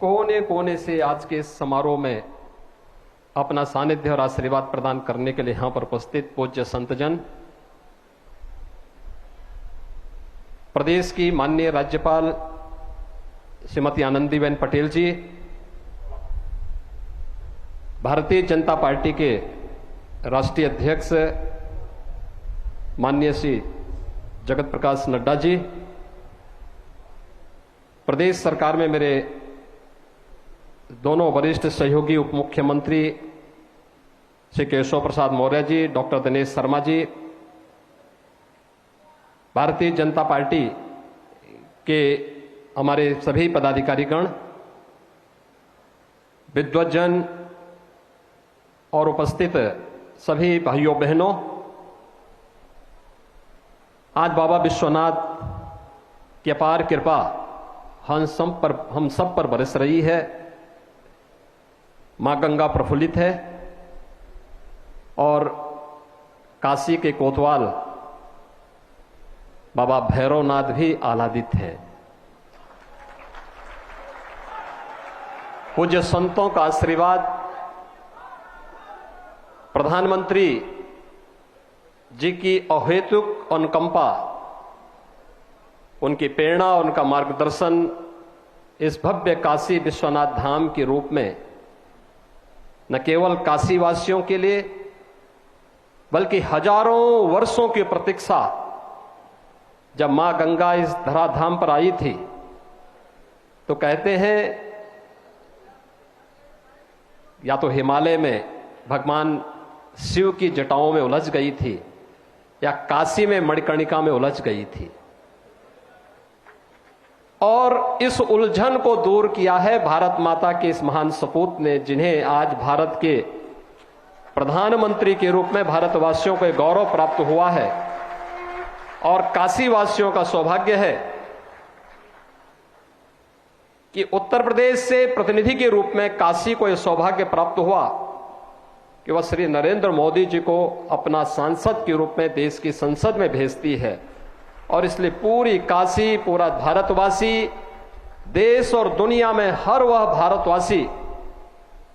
कोने कोने से आज के इस समारोह में अपना सानिध्य और आशीर्वाद प्रदान करने के लिए यहां पर उपस्थित पूज्य संतजन, प्रदेश की माननीय राज्यपाल श्रीमती आनंदीबेन पटेल जी, भारतीय जनता पार्टी के राष्ट्रीय अध्यक्ष माननीय श्री जगत प्रकाश नड्डा जी, प्रदेश सरकार में मेरे दोनों वरिष्ठ सहयोगी उप मुख्यमंत्री श्री केशव प्रसाद मौर्य जी, डॉक्टर दिनेश शर्मा जी, भारतीय जनता पार्टी के हमारे सभी पदाधिकारीगण, विद्वज्जन और उपस्थित सभी भाइयों बहनों, आज बाबा विश्वनाथ की अपार कृपा हम सब पर बरस रही है। मां गंगा प्रफुल्लित है और काशी के कोतवाल बाबा भैरवनाथ भी आह्लादित हैं। पूज्य संतों का आशीर्वाद, प्रधानमंत्री जी की अहेतुक अनुकंपा, उनकी प्रेरणा, उनका मार्गदर्शन इस भव्य काशी विश्वनाथ धाम के रूप में न केवल काशी वासियों के लिए बल्कि हजारों वर्षों की प्रतीक्षा, जब मां गंगा इस धराधाम पर आई थी तो कहते हैं या तो हिमालय में भगवान शिव की जटाओं में उलझ गई थी या काशी में मणिकर्णिका में उलझ गई थी, और इस उलझन को दूर किया है भारत माता के इस महान सपूत ने, जिन्हें आज भारत के प्रधानमंत्री के रूप में भारतवासियों को गौरव प्राप्त हुआ है। और काशी वासियों का सौभाग्य है कि उत्तर प्रदेश से प्रतिनिधि के रूप में काशी को यह सौभाग्य प्राप्त हुआ कि वह श्री नरेंद्र मोदी जी को अपना सांसद के रूप में देश की संसद में भेजती है। और इसलिए पूरी काशी, पूरा भारतवासी, देश और दुनिया में हर वह भारतवासी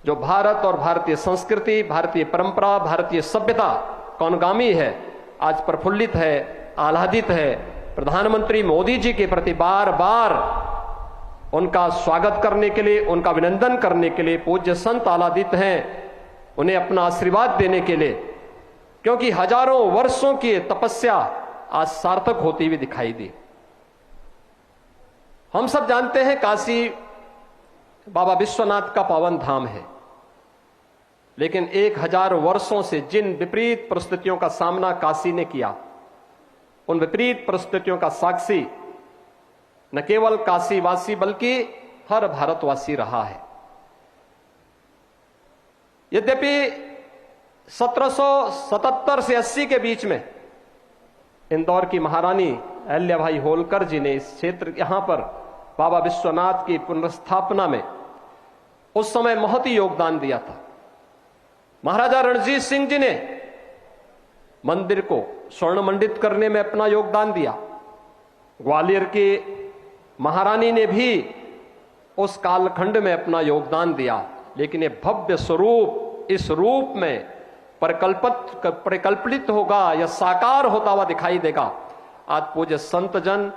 जो भारत और भारतीय संस्कृति, भारतीय परंपरा, भारतीय सभ्यता का अनुगामी है, आज प्रफुल्लित है, आह्लादित है। प्रधानमंत्री मोदी जी के प्रति बार बार उनका स्वागत करने के लिए, उनका अभिनंदन करने के लिए पूज्य संत आह्लादित हैं, उन्हें अपना आशीर्वाद देने के लिए, क्योंकि हजारों वर्षों की तपस्या आज सार्थक होती हुई दिखाई दी। हम सब जानते हैं काशी बाबा विश्वनाथ का पावन धाम है, लेकिन 1000 वर्षों से जिन विपरीत परिस्थितियों का सामना काशी ने किया, उन विपरीत परिस्थितियों का साक्षी न केवल काशीवासी बल्कि हर भारतवासी रहा है। यद्यपि 1777 से 80 के बीच में इंदौर की महारानी अहिल्याबाई होलकर जी ने इस क्षेत्र, यहां पर बाबा विश्वनाथ की पुनर्स्थापना में उस समय महती योगदान दिया था। महाराजा रणजीत सिंह जी ने मंदिर को स्वर्ण मंडित करने में अपना योगदान दिया। ग्वालियर की महारानी ने भी उस कालखंड में अपना योगदान दिया, लेकिन ये भव्य स्वरूप इस रूप में परिकल्पित होगा या साकार होता हुआ दिखाई देगा। आज पूज्य संतजन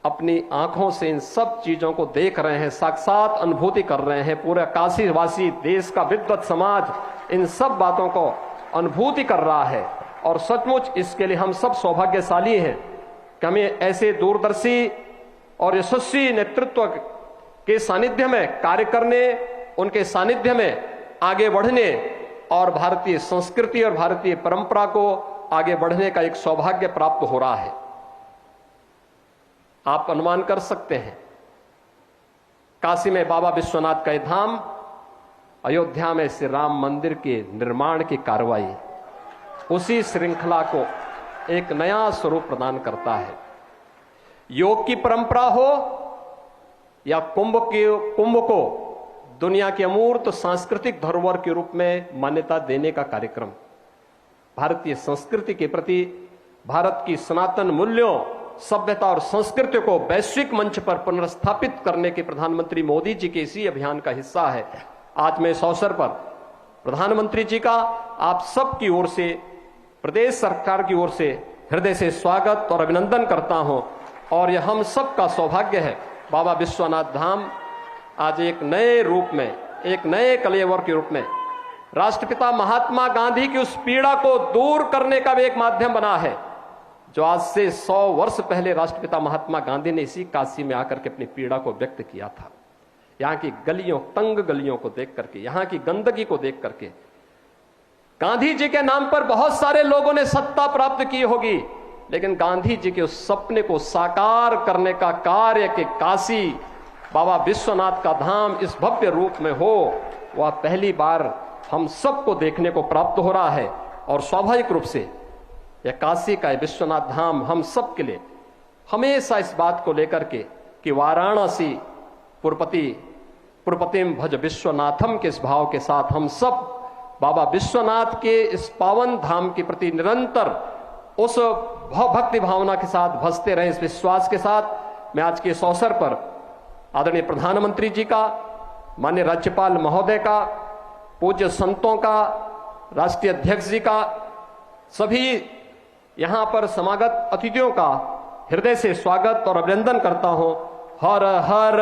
अपनी आंखों से इन सब चीजों को देख रहे हैं, साक्षात अनुभूति कर रहे हैं। पूरा काशीवासी, देश का विद्वत समाज इन सब बातों को अनुभूति कर रहा है। और सचमुच इसके लिए हम सब सौभाग्यशाली हैं कि हमें ऐसे दूरदर्शी और यशस्वी नेतृत्व के सानिध्य में कार्य करने, उनके सानिध्य में आगे बढ़ने और भारतीय संस्कृति और भारतीय परंपरा को आगे बढ़ने का एक सौभाग्य प्राप्त हो रहा है। आप अनुमान कर सकते हैं, काशी में बाबा विश्वनाथ का धाम, अयोध्या में श्री राम मंदिर के निर्माण की कार्रवाई उसी श्रृंखला को एक नया स्वरूप प्रदान करता है। योग की परंपरा हो या कुंभ को दुनिया की अमूर्त सांस्कृतिक धरोहर के रूप में मान्यता देने का कार्यक्रम, भारतीय संस्कृति के प्रति, भारत की सनातन मूल्यों सभ्यता और संस्कृति को वैश्विक मंच पर पुनर्स्थापित करने के प्रधानमंत्री मोदी जी के इसी अभियान का हिस्सा है। आज मैं इस अवसर पर प्रधानमंत्री जी का आप सब की ओर से, प्रदेश सरकार की ओर से हृदय से स्वागत और अभिनंदन करता हूं। और यह हम सब का सौभाग्य है, बाबा विश्वनाथ धाम आज एक नए रूप में, एक नए कलेवर के रूप में राष्ट्रपिता महात्मा गांधी की उस पीड़ा को दूर करने का भी एक माध्यम बना है, जो आज से 100 वर्ष पहले राष्ट्रपिता महात्मा गांधी ने इसी काशी में आकर के अपनी पीड़ा को व्यक्त किया था। यहां की गलियों, तंग गलियों को देख करके, यहां की गंदगी को देख करके, गांधी जी के नाम पर बहुत सारे लोगों ने सत्ता प्राप्त की होगी, लेकिन गांधी जी के उस सपने को साकार करने का कार्य कि काशी बाबा विश्वनाथ का धाम इस भव्य रूप में हो, वह पहली बार हम सबको देखने को प्राप्त हो रहा है। और स्वाभाविक रूप से यह काशी का विश्वनाथ धाम हम सब के लिए हमेशा इस बात को लेकर के कि वाराणसी पुरपतिम भज विश्वनाथम के इस भाव के साथ हम सब बाबा विश्वनाथ के इस पावन धाम के प्रति निरंतर उस भक्ति भावना के साथ भजते रहे। इस विश्वास के साथ मैं आज के इस अवसर पर आदरणीय प्रधानमंत्री जी का, माननीय राज्यपाल महोदय का, पूज्य संतों का, राष्ट्रीय अध्यक्ष जी का, सभी यहां पर समागत अतिथियों का हृदय से स्वागत और अभिनंदन करता हूं। हर हर